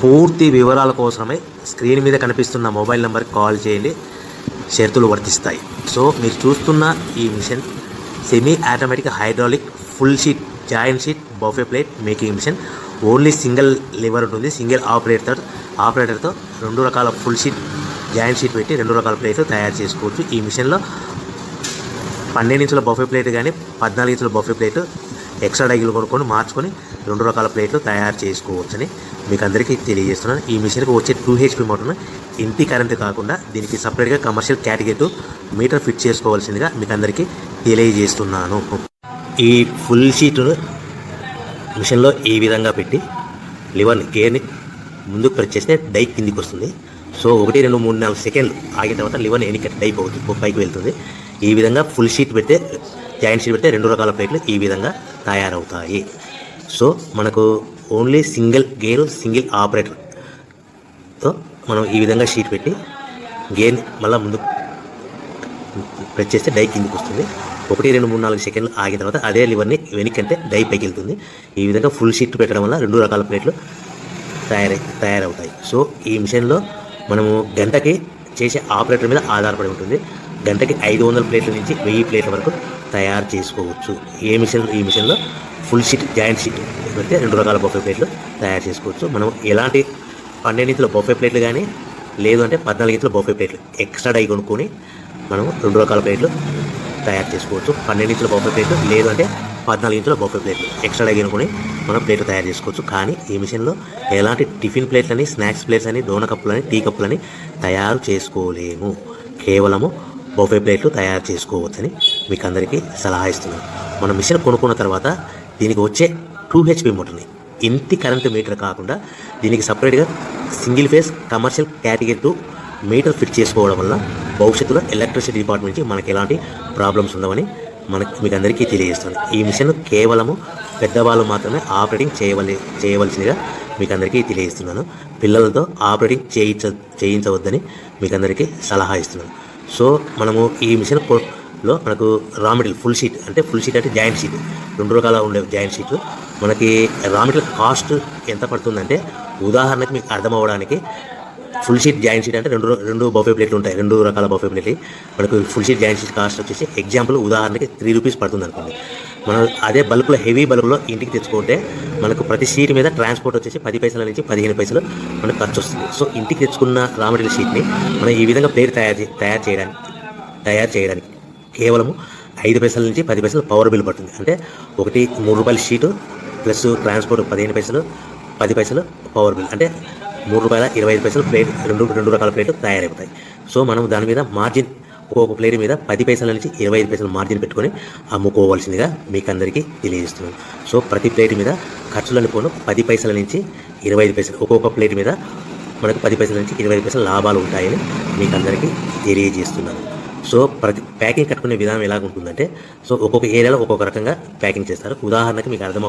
పూర్తి వివరాల కోసమే స్క్రీన్ మీద కనిపిస్తున్న మొబైల్ నెంబర్కి కాల్ చేయండి, షరతులు వర్తిస్తాయి. సో మీరు చూస్తున్న ఈ machine semi automatic hydraulic full sheet joint sheet buffet plate making machine. Only single lever ఉంటుంది, సింగిల్ ఆపరేటర్తో 2 రకాల ఫుల్ షీట్ జాయింట్ షీట్ పెట్టి 2 రకాల ప్లేట్లు తయారు చేసుకోవచ్చు. ఈ మిషన్లో 12 ఇంచుల బఫే ప్లేట్ కానీ 14 ఇంచుల బఫే ప్లేట్ ఎక్స్ట్రా డైగులు కొనుక్కొని మార్చుకొని 2 రకాల ప్లేట్లు తయారు చేసుకోవచ్చని మీకు అందరికీ తెలియజేస్తున్నాను. ఈ మిషన్కి వచ్చే 2 HP మోటార్ను ఇంటి కరెంటు కాకుండా దీనికి సపరేట్గా కమర్షియల్ కేటగిరీ మీటర్ ఫిట్ చేసుకోవాల్సిందిగా మీకు అందరికీ తెలియజేస్తున్నాను. ఈ ఫుల్ షీట్ను మిషన్లో ఈ విధంగా పెట్టి లివర్ని గేర్ని ముందుకు ప్రెస్ చేస్తే డై కిందికి వస్తుంది. సో 1 2 3 4 సెకండ్లు ఆగిన తర్వాత లివర్ని ఎన్నిక డై పైకి వెళ్తుంది. ఈ విధంగా ఫుల్ షీట్ పెడితే జాయింట్ షీట్ పెడితే 2 రకాల ప్లేట్లు ఈ విధంగా తయారవుతాయి. సో మనకు ఓన్లీ సింగిల్ గేరు సింగిల్ ఆపరేటర్తో మనం ఈ విధంగా షీట్ పెట్టి గేర్ని మళ్ళీ ముందు ప్రెస్ చేస్తే డై కిందికి వస్తుంది. 1 2 3 4 సెకండ్లు ఆగిన తర్వాత అదే లివర్ని వెనక్కంటే డై పైకి వెళ్తుంది. ఈ విధంగా ఫుల్ షీట్ పెట్టడం వల్ల 2 రకాల ప్లేట్లు తయారవుతాయి. సో ఈ మిషన్లో మనము గంటకి చేసే ఆపరేటర్ మీద ఆధారపడి ఉంటుంది. గంటకి 500 ప్లేట్ల నుంచి 1000 ప్లేట్ల వరకు తయారు చేసుకోవచ్చు. ఈ మిషన్లో ఫుల్ షీట్ జాయింట్ షీట్ పెడితే 2 రకాల బఫే ప్లేట్లు తయారు చేసుకోవచ్చు. మనం ఎలాంటి 12 ఇంచుల బఫే ప్లేట్లు కానీ లేదు అంటే 14 ఇంచుల బఫే ప్లేట్లు ఎక్స్ట్రా డై కొనుక్కొని మనం 2 రకాల ప్లేట్లు తయారు చేసుకోవచ్చు. 12 ఇంచుల బఫే ప్లేట్లు లేదు అంటే 14 ఇంచుల బఫే ప్లేట్లు ఎక్స్ట్రా డై కొనుక్కొని మనం ప్లేట్లు తయారు చేసుకోవచ్చు. కానీ ఈ మిషన్లో ఎలాంటి టిఫిన్ ప్లేట్లని స్నాక్స్ ప్లేట్స్ అని డోనా కప్పులని టీ కప్పులని తయారు చేసుకోలేము. కేవలము బఫే ప్లేట్లు తయారు చేసుకోవచ్చని మీకు అందరికీ సలహా ఇస్తున్నాను. మనం మిషన్ కొనుక్కున్న తర్వాత దీనికి వచ్చే 2 HP మోటార్ని ఇంటి కరెంటు మీటర్ కాకుండా దీనికి సపరేట్గా single phase commercial category metre fit చేసుకోవడం వల్ల భవిష్యత్తులో ఎలక్ట్రిసిటీ డిపార్ట్మెంట్ నుంచి మనకి ఎలాంటి ప్రాబ్లమ్స్ ఉండవని మీకు అందరికీ తెలియజేస్తుంది. ఈ మిషన్ కేవలము పెద్దవాళ్ళు మాత్రమే ఆపరేటింగ్ చేయవలసిందిగా మీకు అందరికీ తెలియజేస్తున్నాను. పిల్లలతో ఆపరేటింగ్ చేయించవద్దని మీకు అందరికీ సలహా ఇస్తున్నాను. సో మనము ఈ మిషన్లో మనకు రా మెటీరియల్ ఫుల్ షీట్ అంటే జాయింట్ షీట్ 2 రకాల ఉండే జాయింట్ షీట్ మనకి రా మెటీరియల్ కాస్ట్ ఎంత పడుతుందంటే ఉదాహరణకి మీకు అర్థం అవ్వడానికి ఫుల్ షీట్ జాయింట్ షీట్ అంటే రెండు బఫే ప్లేట్లు ఉంటాయి, 2 రకాల బఫే ప్లేట్లు. మనకు full sheet joint sheet cost వచ్చేసి ఎగ్జాంపుల్ ఉదాహరణకి 3 రూపీస్ పడుతుంది అనుకోండి. మనం అదే బల్క్లో హెవీ బల్క్లో ఇంటికి తెచ్చుకుంటే మనకు ప్రతి షీట్ మీద ట్రాన్స్పోర్ట్ వచ్చేసి 10 పైసల నుంచి 15 పైసలు మనకు ఖర్చు వస్తుంది. సో ఇంటికి తెచ్చుకున్న రా మెటీరియల్ షీట్ని మనం ఈ విధంగా ప్లేట్ తయారు చేయడానికి కేవలము 5 పైసల నుంచి 10 పైసలు పవర్ బిల్ పడుతుంది. అంటే ఒకటి 3 రూపాయల షీటు ప్లస్ ట్రాన్స్పోర్ట్ 15 పైసలు 10 పైసలు పవర్ బిల్ అంటే 3 రూపాయల 25 పైసలు ప్లేట్ 2 రకాల ప్లేట్లు తయారైపోతాయి. సో మనం దాని మీద మార్జిన్ ఒక్కొక్క ప్లేట్ మీద 10 పైసల నుంచి 25 పైసలు మార్జిన్ పెట్టుకొని అమ్ముకోవాల్సిందిగా మీకు అందరికీ తెలియజేస్తున్నాను. సో ప్రతి ప్లేట్ మీద ఖర్చులను పోను 10 పైసల నుంచి 25 పైసలు ఒక్కొక్క ప్లేట్ మీద మనకు 10 పైసల నుంచి 25 పైసలు లాభాలు ఉంటాయని మీకు అందరికీ తెలియజేస్తున్నాను. సో ప్రతి ప్యాకింగ్ కట్టుకునే విధానం ఎలాగుంటుందంటే సో ఒక్కొక్క ఏరియాలో ఒక్కొక్క రకంగా ప్యాకింగ్ చేస్తారు. ఉదాహరణకి మీకు అర్థం